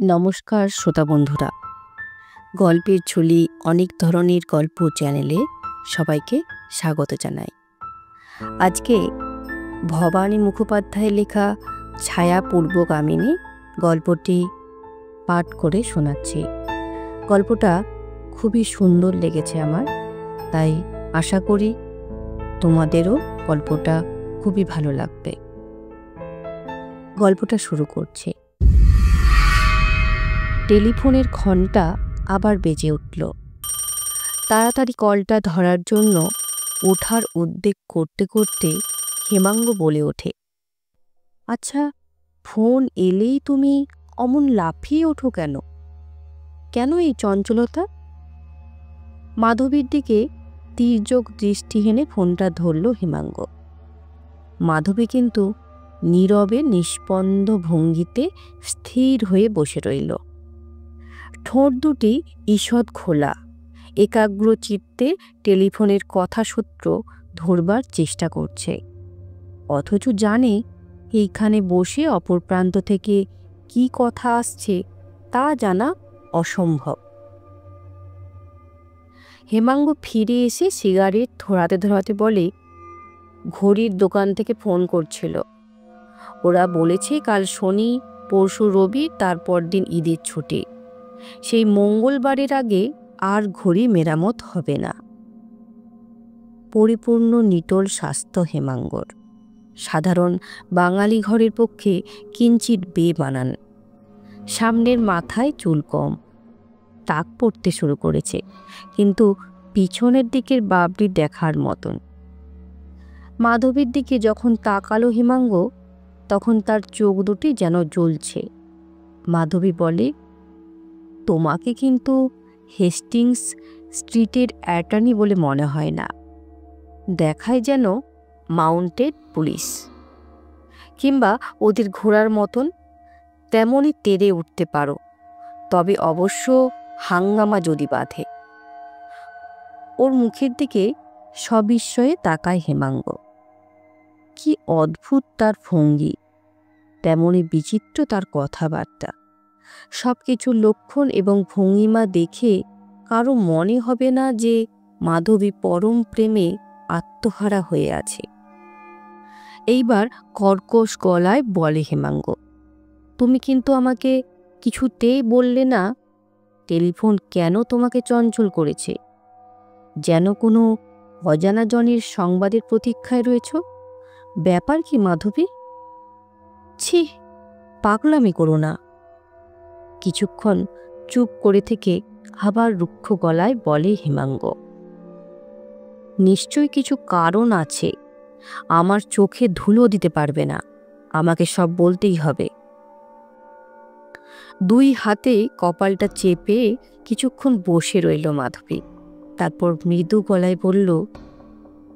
নমস্কার শ্রোতা বন্ধুরা, গল্পের ঝুলি অনেক ধরনের গল্প চ্যানেলে সবাইকে স্বাগত জানাই। আজকে ভবানী মুখোপাধ্যায়ের লেখা ছায়া পূর্বগামিনী গল্পটি পাঠ করে শোনাচ্ছি। গল্পটা খুবই সুন্দর লেগেছে আমার, তাই আশা করি তোমাদেরও গল্পটা খুবই ভালো লাগবে। গল্পটা শুরু করছি। টেলিফোনের ঘণ্টা আবার বেজে উঠল। তাড়াতাড়ি কলটা ধরার জন্য ওঠার উদ্যোগ করতে করতে হেমাঙ্গ বলে ওঠে, আচ্ছা, ফোন এলেই তুমি অমন লাফিয়ে ওঠো কেন? কেন এই চঞ্চলতা? মাধবীর দিকে তীর্যক দৃষ্টি হেনে ফোনটা ধরল হেমাঙ্গ। মাধবী কিন্তু নীরবে নিষ্পন্দ ভঙ্গিতে স্থির হয়ে বসে রইল। ঠোঁট দুটি ঈষৎ খোলা, একাগ্র চিত্তে টেলিফোনের কথাসূত্র ধরবার চেষ্টা করছে, অথচ জানে এইখানে বসে অপর প্রান্ত থেকে কি কথা আসছে তা জানা অসম্ভব। হেমাঙ্গ ফিরে এসে সিগারেট ধরাতে ধরাতে বলে, ঘড়ির দোকান থেকে ফোন করছিল। ওরা বলেছে কাল শনি, পরশু রবি, তারপর দিন ঈদের ছুটি। সেই মঙ্গলবারের আগে আর ঘড়ি মেরামত হবে না। পরিপূর্ণ নিটোল স্বাস্থ্য হেমাঙ্গর, সাধারণ বাঙালি ঘরের পক্ষে কিঞ্চিত বেমানান। সামনের মাথায় চুল কম, টাক পড়তে শুরু করেছে, কিন্তু পিছনের দিকের বাবরি দেখার মতন। মাধবীর দিকে যখন তাকালো হেমাঙ্গ, তখন তার চোখ দুটি যেন জ্বলছে। মাধবী বলে, তোমাকে কিন্তু হেস্টিংস স্ট্রিটের অ্যাটর্নি বলে মনে হয় না, দেখায় যেন মাউন্টেড পুলিশ, কিংবা ওদের ঘোড়ার মতন। তেমনই তেড়ে উঠতে পারো, তবে অবশ্য হাঙ্গামা যদি বাঁধে। ওর মুখের দিকে সবিস্ময়ে তাকায় হেমাঙ্গ। কি অদ্ভুত তার ভঙ্গি, তেমনই বিচিত্র তার কথাবার্তা। সব কিছুর লক্ষণ এবং ভঙ্গিমা দেখে কারো মনে হবে না যে মাধবী পরম প্রেমে আত্মহারা হয়ে আছে। এইবার কর্কশ গলায় বলে হেমাঙ্গ, তুমি কিন্তু আমাকে কিছুতেই বললে না টেলিফোন কেন তোমাকে চঞ্চল করেছে? যেন কোনো অজানা জনের সংবাদের প্রতীক্ষায় রয়েছ। ব্যাপার কি মাধবী? ছি, পাগলামি করো না। কিছুক্ষণ চুপ করে থেকে আবার রুক্ষ গলায় বলে হেমাঙ্গ, নিশ্চয় কিছু কারণ আছে। আমার চোখে ধুলো দিতে পারবে না, আমাকে সব বলতেই হবে। দুই হাতে কপালটা চেপে কিছুক্ষণ বসে রইল মাধবী। তারপর মৃদু গলায় বলল,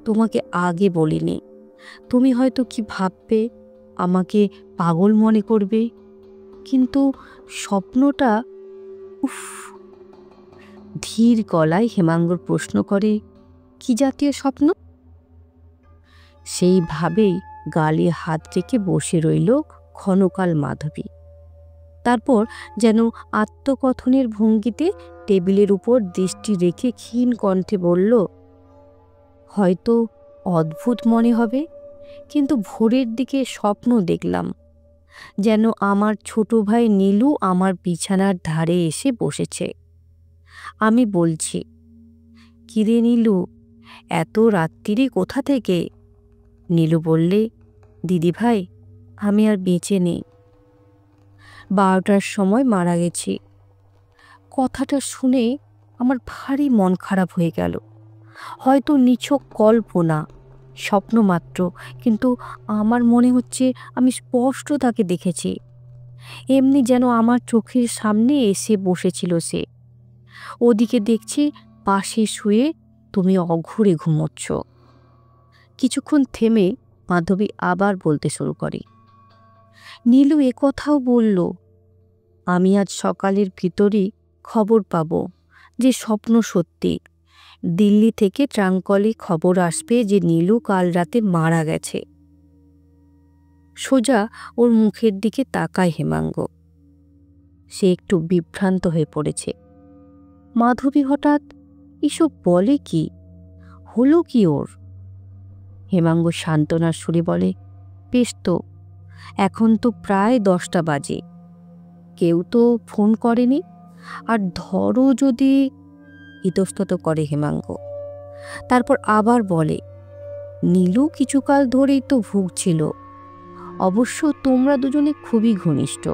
তোমাকে আগে বলিনি, তুমি হয়তো কি ভাববে, আমাকে পাগল মনে করবে, কিন্তু স্বপ্নটা, উফ। ধীর গলায় হেমাঙ্গর প্রশ্ন করে, কি জাতীয় স্বপ্ন? সেইভাবেই গালে হাত রেখে বসে রইল ক্ষণকাল মাধবী। তারপর যেন আত্মকথনের ভঙ্গিতে টেবিলের উপর দৃষ্টি রেখে ক্ষীণ কণ্ঠে বলল, হয়তো অদ্ভুত মনে হবে, কিন্তু ভোরের দিকে স্বপ্ন দেখলাম, যেন আমার ছোট ভাই নীলু আমার বিছানার ধারে এসে বসেছে। আমি বলছি, কিরে নীলু, এত রাত্রিরে কোথা থেকে? নীলু বললে, দিদিভাই, আমি আর বেঁচে নেই, 12টার সময় মারা গেছি। কথাটা শুনে আমার ভারী মন খারাপ হয়ে গেল। হয়তো নিছক কল্পনা, স্বপ্ন মাত্র, কিন্তু আমার মনে হচ্ছে আমি স্পষ্ট তাকে দেখেছি। এমনি যেন আমার চোখের সামনে এসে বসেছিল সে। ওদিকে দেখছি পাশে শুয়ে তুমি অঘোরে ঘুমোচ্ছ। কিছুক্ষণ থেমে মাধবী আবার বলতে শুরু করে, নীলু একথাও বলল, আমি আজ সকালের ভিতরই খবর পাব যে স্বপ্ন সত্যি। দিল্লি থেকে ট্রাঙ্কলে খবর আসবে যে নীলু কাল রাতে মারা গেছে। সোজা ওর মুখের দিকে তাকায় হেমাঙ্গ। সে একটু বিভ্রান্ত হয়ে পড়েছে। মাধবী হঠাৎ এসব বলে কি? হলো কি ওর? হেমাঙ্গ সান্ত্বনার সুরে বলে, বেশ তো, এখন তো প্রায় 10টা বাজে, কেউ তো ফোন করেনি। আর ধরো যদি। ইতস্তত করে হেমাঙ্গ। তারপর আবার বলে, নীলু কিছুকাল ধরেই তো ভুগছিল। অবশ্য তোমরা দুজনে খুবই ঘনিষ্ঠ,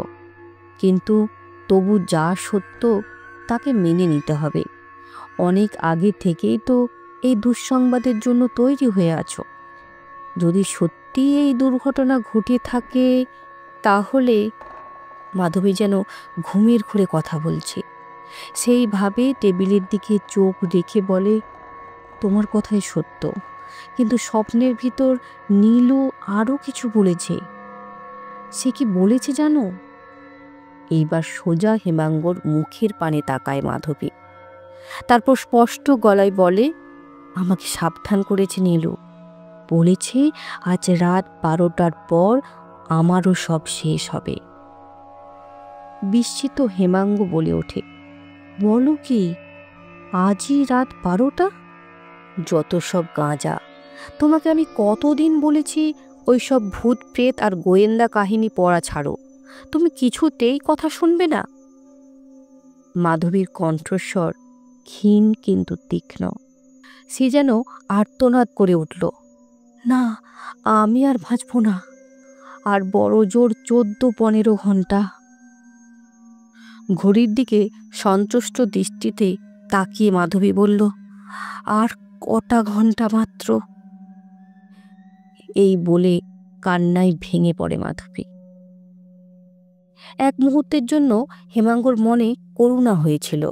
কিন্তু তবু যা সত্য তাকে মেনে নিতে হবে। অনেক আগে থেকেই তো এই দুঃসংবাদের জন্য তৈরি হয়ে আছো। যদি সত্যি এই দুর্ঘটনা ঘটে থাকে তাহলে। মাধবী যেন ঘুমের ঘোরে কথা বলছে, সেইভাবে টেবিলের দিকে চোখ রেখে বলে, তোমার কথাই সত্য, কিন্তু স্বপ্নের ভিতর নীলু আরও কিছু বলেছে। সে কি বলেছে জানো? এইবার সোজা হেমাঙ্গর মুখের পানে তাকায় মাধবী। তারপর স্পষ্ট গলায় বলে, আমাকে সাবধান করেছে নীলু। বলেছে আজ রাত 12টার পর আমারও সব শেষ হবে। বিস্মিত হেমাঙ্গ বলে ওঠে, বলো কি, আজই রাত 12টা? যত সব গাঁজা! তোমাকে আমি কতদিন বলেছি ওই সব ভূত প্রেত আর গোয়েন্দা কাহিনী পড়া ছাড়ো, তুমি কিছুতেই কথা শুনবে না। মাধবীর কণ্ঠস্বর ক্ষীণ কিন্তু তীক্ষ্ণ। সে যেন আর্তনাদ করে উঠল, না, আমি আর বাঁচব না। আর বড় জোর 14-15 ঘন্টা। ঘড়ির দিকে সন্তুষ্ট দৃষ্টিতে তাকিয়ে মাধবী বলল, আর কটা ঘন্টা মাত্র। এই বলে কান্নায় ভেঙে পড়ে মাধবী। এক মুহূর্তের জন্য হেমাঙ্গর মনে করুণা হয়েছিল।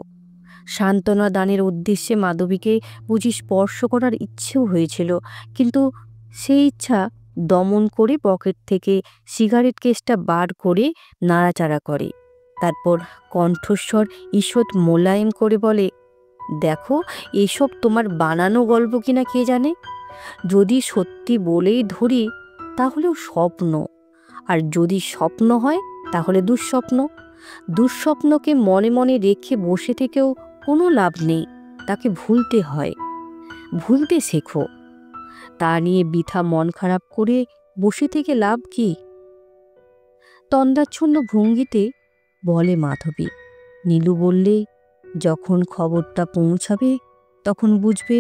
সান্ত্বনা দানের উদ্দেশ্যে মাধবীকে বুঝি স্পর্শ করার ইচ্ছেও হয়েছিল, কিন্তু সেই ইচ্ছা দমন করে পকেট থেকে সিগারেট কেসটা বার করে নাড়াচাড়া করে। তারপর কণ্ঠস্বর ঈষৎ মোলায়েম করে বলে, দেখো, এসব তোমার বানানো গল্প কিনা কে জানে। যদি সত্যি বলেই ধরি তাহলেও স্বপ্ন, আর যদি স্বপ্ন হয় তাহলে দুঃস্বপ্ন। দুঃস্বপ্নকে মনে মনে রেখে বসে থেকেও কোনো লাভ নেই, তাকে ভুলতে হয়। ভুলতে শেখো। তা নিয়ে বৃথা মন খারাপ করে বসে থেকে লাভ কি? তন্দ্রাচ্ছন্ন ভঙ্গিতে বলে মাধবী। নীলু বললে, যখন খবরটা পৌঁছাবে তখন বুঝবে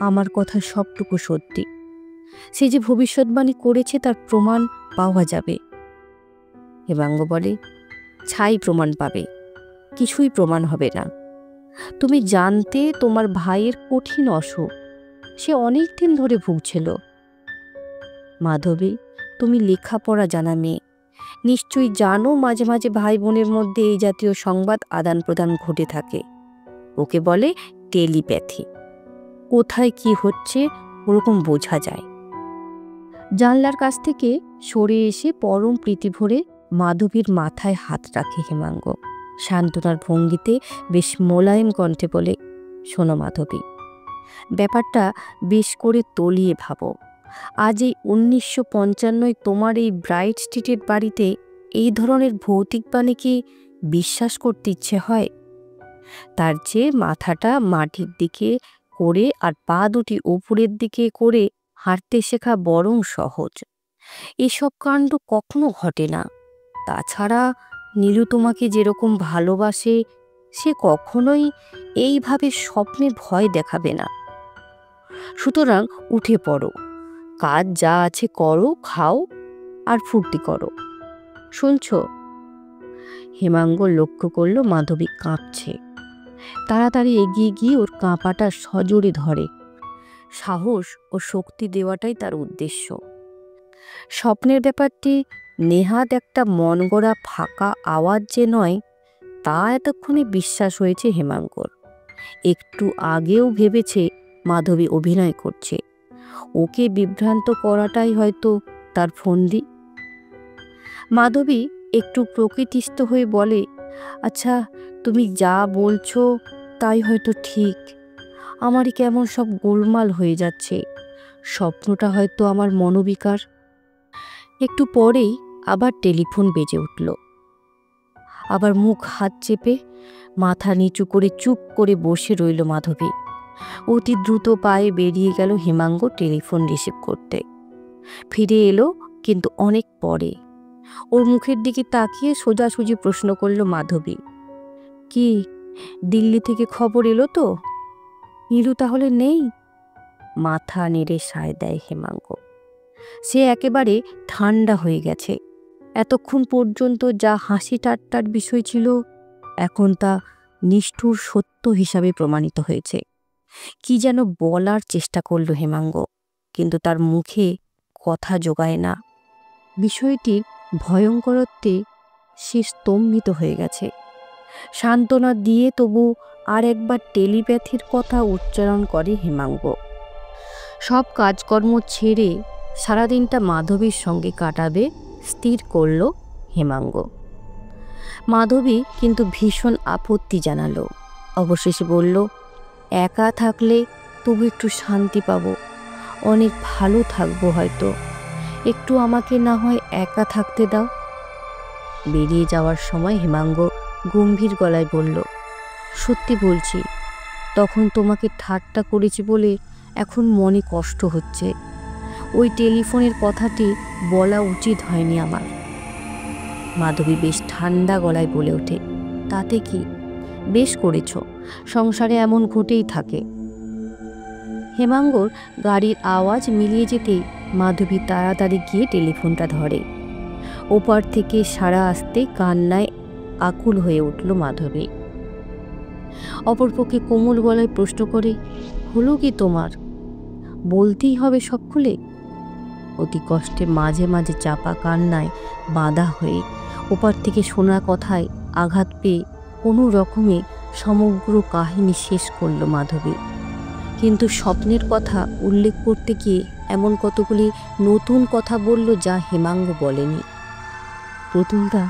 আমার কথা সবটুকু সত্যি। সে যে ভবিষ্যৎবাণী করেছে তার প্রমাণ পাওয়া যাবে। হেমাঙ্গ বলে, ছাই প্রমাণ পাবে, কিছুই প্রমাণ হবে না। তুমি জানতে তোমার ভাইয়ের কঠিন অসুখ, সে অনেক দিন ধরে ভুগছিল। মাধবী, তুমি লেখাপড়া জানা মেয়ে, নিশ্চয়ই জানো মাঝে মাঝে ভাই বোনের মধ্যে এই জাতীয় সংবাদ আদান প্রদান ঘটে থাকে। ওকে বলে টেলিপ্যাথি। কোথায় কি হচ্ছে ওরকম বোঝা যায়। জানলার কাছ থেকে সরে এসে পরম প্রীতি ভরে মাধবীর মাথায় হাত রাখে হেমাঙ্গ। সান্ত্বনার ভঙ্গিতে বেশ মোলায়েম কণ্ঠে বলে, শোনো মাধবী, ব্যাপারটা বেশ করে তলিয়ে ভাবো। আজ এই 1955 তোমার এই ব্রাইট স্ট্রিটের বাড়িতে এই ধরনের ভৌতিক বাণী কি বিশ্বাস করতে ইচ্ছে হয়? তার চেয়ে মাথাটা মাটির দিকে করে আর পা দুটি উপরের দিকে করে হাঁটতে শেখা বরং সহজ। এসব কাণ্ড কখনো ঘটে না। তাছাড়া নীলু তোমাকে যেরকম ভালোবাসে সে কখনোই এইভাবে স্বপ্নে ভয় দেখাবে না। সুতরাং উঠে পড়ো, কাজ যা আছে করো, খাও আর ফুর্তি করো। শুনছ? হেমাঙ্গ লক্ষ্য করল মাধবী কাঁপছে। তাড়াতাড়ি এগিয়ে গিয়ে ওর কাঁপাটা সজোরে ধরে। সাহস ও শক্তি দেওয়াটাই তার উদ্দেশ্য। স্বপ্নের ব্যাপারটি নেহাত একটা মন গড়া ফাঁকা আওয়াজ যে নয় তা এতক্ষণে বিশ্বাস হয়েছে হেমাঙ্গর। একটু আগেও ভেবেছে মাধবী অভিনয় করছে। ওকে বিভ্রান্ত করাটাই হয়তো তার ফন্দি। মাধবী একটু প্রকৃতিস্থ হয়ে বলে, আচ্ছা, তুমি যা বলছো তাই হয়তো ঠিক। আমারই কেমন সব গোলমাল হয়ে যাচ্ছে। স্বপ্নটা হয়তো আমার মনোবিকার। একটু পরেই আবার টেলিফোন বেজে উঠল। আবার মুখ হাত চেপে মাথা নিচু করে চুপ করে বসে রইল মাধবী। অতি দ্রুত পায়ে বেরিয়ে গেল হেমাঙ্গ টেলিফোন রিসিভ করতে। ফিরে এলো, কিন্তু অনেক পরে। ওর মুখের দিকে তাকিয়ে সোজাসুজি প্রশ্ন করল মাধবী, কি দিল্লি থেকে খবর এলো তো? নীলু তাহলে নেই? মাথা নেড়ে সায় দেয় হেমাঙ্গ। সে একেবারে ঠান্ডা হয়ে গেছে। এতক্ষণ পর্যন্ত যা হাসি ঠাট্টার বিষয় ছিল, এখন তা নিষ্ঠুর সত্য হিসাবে প্রমাণিত হয়েছে। কি যেন বলার চেষ্টা করল হেমাঙ্গ, কিন্তু তার মুখে কথা জোগায় না। বিষয়টির ভয়ঙ্করত্বে সে স্তম্ভিত হয়ে গেছে। সান্ত্বনা দিয়ে তবু আর একবার টেলিপ্যাথির কথা উচ্চারণ করে হেমাঙ্গ। সব কাজকর্ম ছেড়ে সারাদিনটা মাধবীর সঙ্গে কাটাবে স্থির করল হেমাঙ্গ। মাধবী কিন্তু ভীষণ আপত্তি জানালো। অবশেষে বলল, একা থাকলে তবু একটু শান্তি পাবো, অনেক ভালো থাকবো হয়তো, একটু আমাকে না হয় একা থাকতে দাও। বেরিয়ে যাওয়ার সময় হেমাঙ্গ গম্ভীর গলায় বলল, সত্যি বলছি, তখন তোমাকে ঠাট্টা করেছি বলে এখন মনে কষ্ট হচ্ছে। ওই টেলিফোনের কথাটি বলা উচিত হয়নি আমার। মাধবী বেশ ঠান্ডা গলায় বলে ওঠে, তাতে কি, বেশ করেছ, সংসারে এমন ঘটেই থাকে। হেমাঙ্গর গাড়ির আওয়াজ মিলিয়ে যেতেই মাধবী তাড়াতাড়ি গিয়ে টেলিফোনটা ধরে। ওপার থেকে সাড়া আসতে কান্নায় আকুল হয়ে উঠল মাধবী। অপরপক্ষে কোমল গলায় প্রশ্ন করে, হলো কি তোমার? বলতেই হবে সব খুলে? অতি কষ্টে মাঝে মাঝে চাপা কান্নায় বাধা হয়ে ওপার থেকে শোনা কথায় আঘাত পেয়ে কোনো রকমে সমগ্র কাহিনী শেষ করল মাধবী। কিন্তু স্বপ্নের কথা উল্লেখ করতে গিয়ে এমন কতগুলি নতুন কথা বলল যা হেমাঙ্গ বলেনি। প্রতুলদা,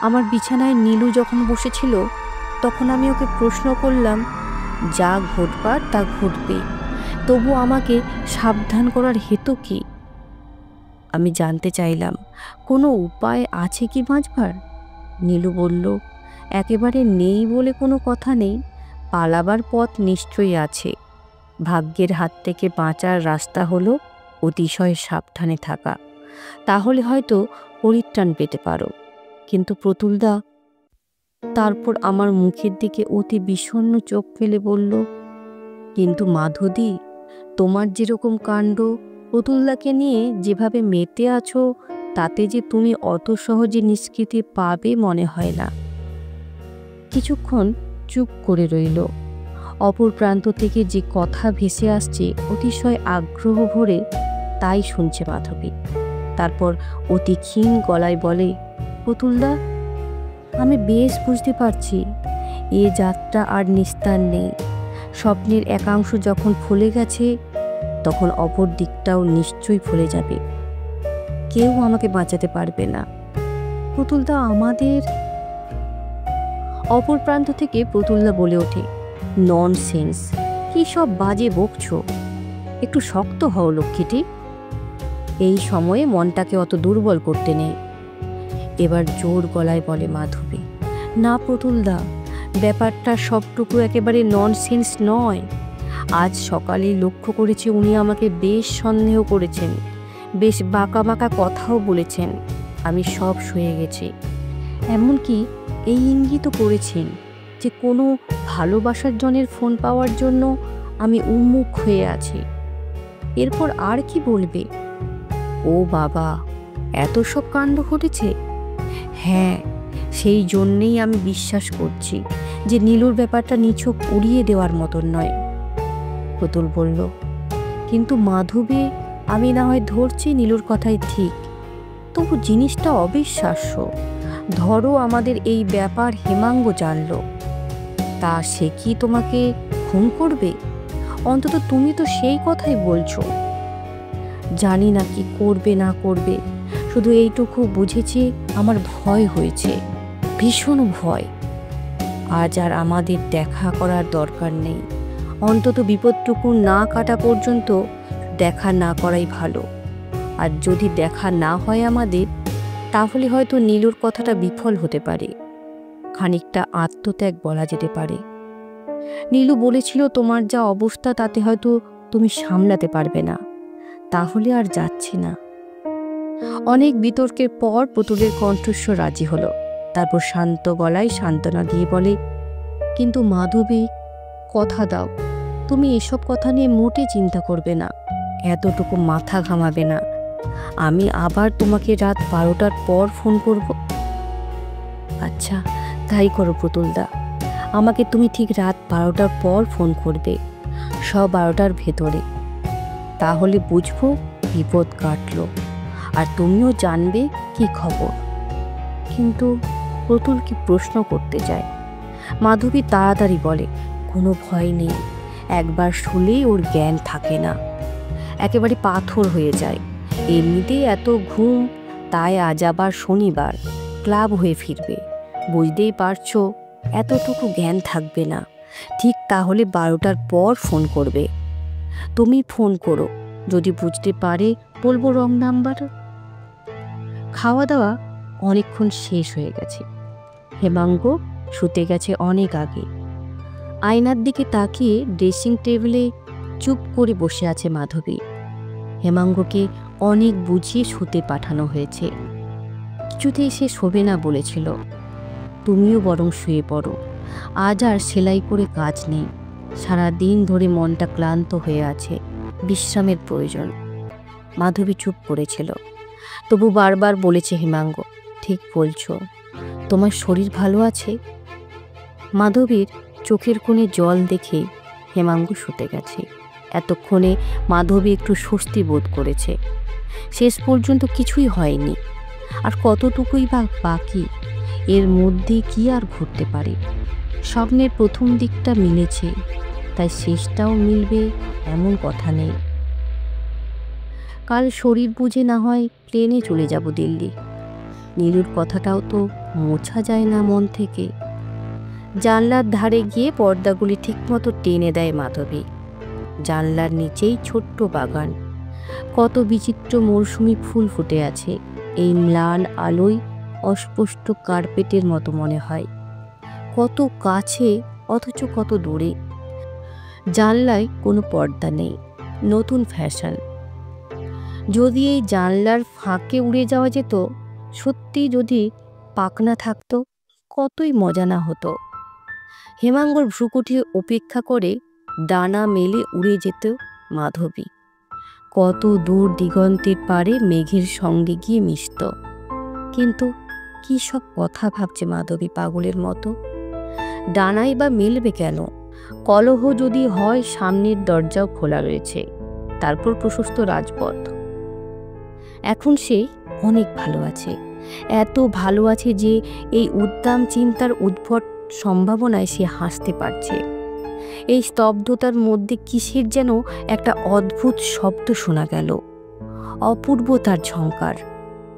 আমার বিছানায় নীলু যখন বসেছিল তখন আমি ওকে প্রশ্ন করলাম, যা ঘটবার তা ঘটবে, তবু আমাকে সাবধান করার হেতু কি? আমি জানতে চাইলাম, কোনো উপায় আছে কি বাঁচবার? নীলু বলল, একেবারে নেই বলে কোনো কথা নেই, পালাবার পথ নিশ্চয়ই আছে। ভাগ্যের হাত থেকে বাঁচার রাস্তা হলো অতিশয় সাবধানে থাকা, তাহলে হয়তো পরিত্রাণ পেতে পারো। কিন্তু প্রতুলদা, তারপর আমার মুখের দিকে অতি বিষণ্ণ চোখ ফেলে বলল, কিন্তু মাধবী, তোমার যেরকম কাণ্ড, প্রতুলদাকে নিয়ে যেভাবে মেতে আছো, তাতে যে তুমি অত সহজে নিষ্কৃতি পাবে মনে হয় না। কিছুক্ষণ চুপ করে রইল। অপর প্রান্ত থেকে যে কথা ভেসে আসছে অতিশয় আগ্রহ ভরে তাই শুনছে মাধবী। তারপর অতি ক্ষীণ গলায় বলে, প্রতুলদা, আমি বেশ বুঝতে পারছি এ যাত্রা আর নিস্তার নেই। স্বপ্নের একাংশ যখন ফলে গেছে তখন অপর দিকটাও নিশ্চয়ই ফলে যাবে। কেউ আমাকে বাঁচাতে পারবে না। প্রতুলদা, আমাদের... অপর প্রান্ত থেকে প্রতুলদা বলে ওঠে, ননসেন্স, কি সব বাজে বকছো? একটু শক্ত হও লক্ষ্মীটি। এই সময়ে মনটাকে অত দুর্বল করতে নেই। এবার জোর গলায় বলে মাধবী, না প্রতুলদা, ব্যাপারটা সবটুকু একেবারে ননসেন্স নয়। আজ সকালে লক্ষ্য করেছি উনি আমাকে বেশ সন্দেহ করেছেন, বেশ বাঁকা বাঁকা কথাও বলেছেন। আমি সব সয়ে গেছি। এমনকি এই ইঙ্গিতও করেছেন যে কোনো ভালোবাসার জনের ফোন পাওয়ার জন্য আমি উন্মুখ হয়ে আছি। এরপর আর কি বলবে? ও বাবা, এত সব কাণ্ড ঘটেছে? হ্যাঁ, সেই জন্যেই আমি বিশ্বাস করছি যে নীলুর ব্যাপারটা নিছক উড়িয়ে দেওয়ার মতন নয়। পুতুল বলল, কিন্তু মাধবী, আমি না হয় ধরছি নীলুর কথাই ঠিক, তবু জিনিসটা অবিশ্বাস্য। ধরো আমাদের এই ব্যাপার হেমাঙ্গ জানল, তা সে কি তোমাকে খুন করবে? অন্তত তুমি তো সেই কথাই বলছো। জানি না কি করবে না করবে, শুধু এইটুকু বুঝেছি আমার ভয় হয়েছে, ভীষণ ভয়। আজ আর আমাদের দেখা করার দরকার নেই। অন্তত বিপদটুকু না কাটা পর্যন্ত দেখা না করাই ভালো। আর যদি দেখা না হয় আমাদের, তাহলে হয়তো নীলুর কথাটা বিফল হতে পারে। খানিকটা আত্মত্যাগ বলা যেতে পারে। নীলু বলেছিল, তোমার যা অবস্থা তাতে হয়তো তুমি সামলাতে পারবে না, তাহলে আর যাচ্ছি না। অনেক বিতর্কের পর পুতুলের কণ্ঠস্বর রাজি হলো। তারপর শান্ত গলায় সান্ত্বনা দিয়ে বলে, কিন্তু মাধবী, কথা দাও, তুমি এসব কথা নিয়ে মোটে চিন্তা করবে না, এতটুকু মাথা ঘামাবে না। আমি আবার তোমাকে রাত 12টার পর ফোন করব। আচ্ছা, তাই করো পুতুলদা, আমাকে তুমি ঠিক রাত 12টার পর ফোন করবে, 12টার ভেতরে। তাহলে বুঝবো বিপদ কাটলো, আর তুমিও জানবে কি খবর। কিন্তু পুতুল কি প্রশ্ন করতে যায়। মাধবী তাড়াতাড়ি বলে, কোনো ভয় নেই, একবার শুলেই ওর জ্ঞান থাকে না, একেবারে পাথর হয়ে যায়। এমনিতেই এত ঘুম, তাই আজ আবার শনিবার, ক্লাব হয়ে ফিরবে। বুঝতেই পারছো এতটুকু জ্ঞান থাকবে না। ঠিক তাহলে 12টার পর ফোন করবে। তুমি ফোন করো, যদি বুঝতে পারে বলবো রং নাম্বার। খাওয়া দাওয়া অনেকক্ষণ শেষ হয়ে গেছে। হেমাঙ্গ শুতে গেছে অনেক আগে। আয়নার দিকে তাকিয়ে ড্রেসিং টেবিলে চুপ করে বসে আছে মাধবী। হেমাঙ্গকে অনেক বুঝিয়ে শুতে পাঠানো হয়েছে, কিছুতেই সে শোবে না বলেছিল। তুমিও বরং শুয়ে পড়ো, আজ আর সেলাই করে কাজ নেই, সারাদিন ধরে মনটা ক্লান্ত হয়ে আছে, বিশ্রামের প্রয়োজন। মাধবী চুপ করেছিল, তবু বারবার বলেছে, হেমাঙ্গ ঠিক বলছো, তোমার শরীর ভালো আছে? মাধবীর চোখের কোণে জল দেখে হেমাঙ্গ শুতে গেছে। এতক্ষণে মাধবী একটু স্বস্তি বোধ করেছে। শেষ পর্যন্ত কিছুই হয়নি, আর কতটুকুই বা বাকি, এর মধ্যে কি আর ঘটতে পারে। স্বপ্নের প্রথম দিকটা মিলেছে, তাই শেষটাও মিলবে এমন কথা নেই। কাল শরীর বুঝে না হয় প্লেনে চলে যাব দিল্লি। নীলুর কথাটাও তো মোছা যায় না মন থেকে। জানলার ধারে গিয়ে পর্দাগুলি ঠিকমতো টেনে দেয় মাধবী। জানলার নিচেই ছোট্ট বাগান, কত বিচিত্র মৌসুমি ফুল ফুটে আছে। এই ম্লান আলোয় অস্পষ্ট কার্পেটের মতো মনে হয়, কত কাছে অথচ কত দূরে। জানলায় কোনো পর্দা নেই, নতুন ফ্যাশন। যদি এই জানলার ফাঁকে উড়ে যাওয়া যেত, সত্যি যদি পাখনা থাকতো, কতই মজা না হতো। হেমাঙ্গর ভ্রুকুটি অপেক্ষা করে ডানা মেলে উড়ে যেত মাধবী, কত দূর দিগন্তের পারে মেঘের সঙ্গে গিয়ে মিশত। কিন্তু কী সব কথা ভাবছে মাধবী পাগলের মতো। ডানাই বা মেলবে কেন? কলহ যদি হয়, সামনের দরজাও খোলা রয়েছে, তারপর প্রশস্ত রাজপথ। এখন সে অনেক ভালো আছে, এত ভালো আছে যে এই উদ্দাম চিন্তার উদ্ভট সম্ভাবনায় সে হাসতে পারছে। এই স্তব্ধতার মধ্যে কিসের যেন একটা অদ্ভুত শব্দ শোনা গেল, অপূর্ব তার ঝংকার।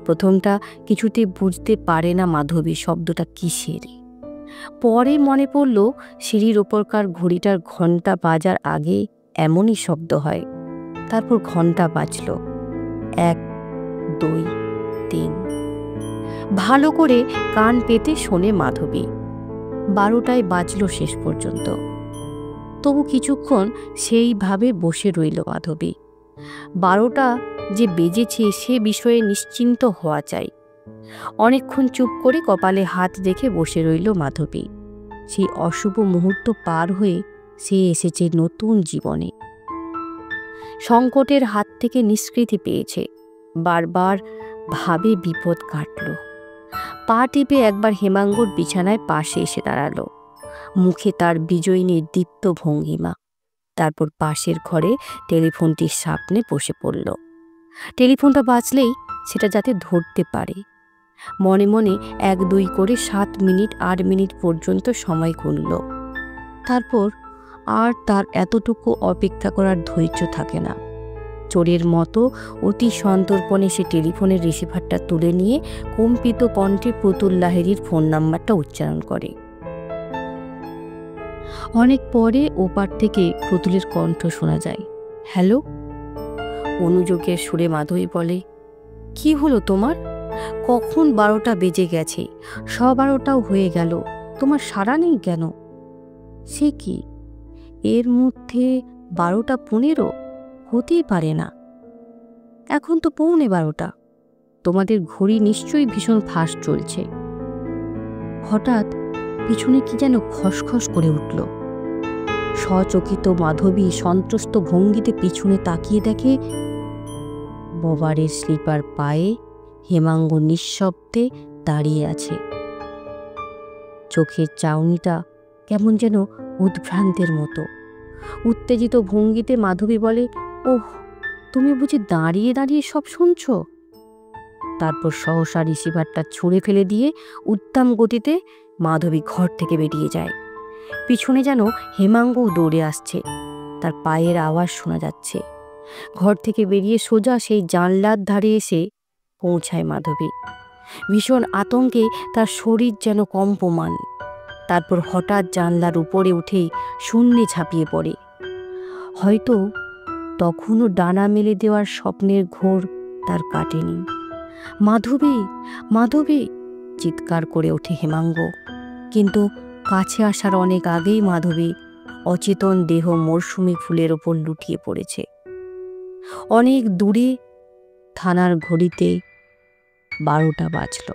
প্রথমটা কিছুতে বুঝতে পারে না মাধবী শব্দটা কিসের। পরে মনে পড়ল, সিঁড়ির ওপরকার ঘড়িটার ঘণ্টা বাজার আগে এমনই শব্দ হয়। তারপর ঘণ্টা বাজল, 1, 2, 3। ভালো করে কান পেতে শোনে মাধবী। 12টায় বাজল শেষ পর্যন্ত। তবু কিছুক্ষণ সেইভাবে বসে রইল মাধবী। 12টা যে বেজেছে সে বিষয়ে নিশ্চিন্ত হওয়া চাই। অনেকক্ষণ চুপ করে কপালে হাত রেখে বসে রইল মাধবী। সেই অশুভ মুহূর্ত পার হয়ে সে এসেছে নতুন জীবনে। সংকটের হাত থেকে নিষ্কৃতি পেয়েছে। বারবার ভাবে বিপদ কাটল। পা টিপে একবার হেমাঙ্গর বিছানায় পাশে এসে দাঁড়ালো, মুখে তার বিজয়ী নির্দীপ্ত ভঙ্গিমা। তারপর পাশের ঘরে টেলিফোনটির সামনে বসে পড়ল। টেলিফোনটা বাজলেই সেটা যাতে ধরতে পারে। মনে মনে 1, 2 করে 7 মিনিট 8 মিনিট পর্যন্ত সময় গুনল। তারপর আর তার এতটুকু অপেক্ষা করার ধৈর্য থাকে না। চোরের মতো অতি সন্তর্পণে সে টেলিফোনের রিসিভারটা তুলে নিয়ে কম্পিত কণ্ঠে পুতুল লাহিড়ীর ফোন নাম্বারটা উচ্চারণ করে। অনেক পরে ওপার থেকে পুতুলের কণ্ঠ শোনা যায়, হ্যালো। অনুযোগের সুরে মাধবী বলে, কি হলো তোমার? কখন 12টা বেজে গেছে, 12টাও হয়ে গেল, তোমার সাড়া নেই কেন? সে কি, এর মধ্যে 12:15 হতেই পারে না। এখন তো 12:15। তোমাদের ঘড়ি নিশ্চয়ই ভীষণ ফাস্ট চলছে। হঠাৎ পিছনে কি যেন খসখস করে উঠল। সচকিত মাধবী সন্ত্রস্ত ভঙ্গিতে পিছনে তাকিয়ে দেখে ববারের স্লিপার পায়ে হেমাঙ্গ নিঃশব্দে দাঁড়িয়ে আছে। চোখের চাউনিটা কেমন যেন উদ্ভ্রান্তের মতো। উত্তেজিত ভঙ্গিতে মাধবী বলে, ওহ, তুমি বুঝি দাঁড়িয়ে দাঁড়িয়ে সব শুনছ? তারপর সহসা রিসিভারটা ছুঁড়ে ফেলে দিয়ে উদ্দাম গতিতে মাধবী ঘর থেকে বেরিয়ে যায়। পিছনে যেন হেমাঙ্গও দৌড়ে আসছে, তার পায়ের আওয়াজ শোনা যাচ্ছে। ঘর থেকে বেরিয়ে সোজা সেই জানলার ধারে এসে পৌঁছায় মাধবী। ভীষণ আতঙ্কে তার শরীর যেন কম্পমান। তারপর হঠাৎ জানলার উপরে উঠেই শূন্যে ঝাঁপিয়ে পড়ে। হয়তো তখনও ডানা মেলে দেওয়ার স্বপ্নের ঘোর তার কাটেনি। মাধবী, মাধবী চিৎকার করে ওঠে হেমাঙ্গ, কিন্তু কাছে আসার অনেক আগেই মাধবী অচেতন দেহ মরশুমি ফুলের ওপর লুটিয়ে পড়েছে। অনেক দূরে থানার ঘড়িতে 12টা বাজল।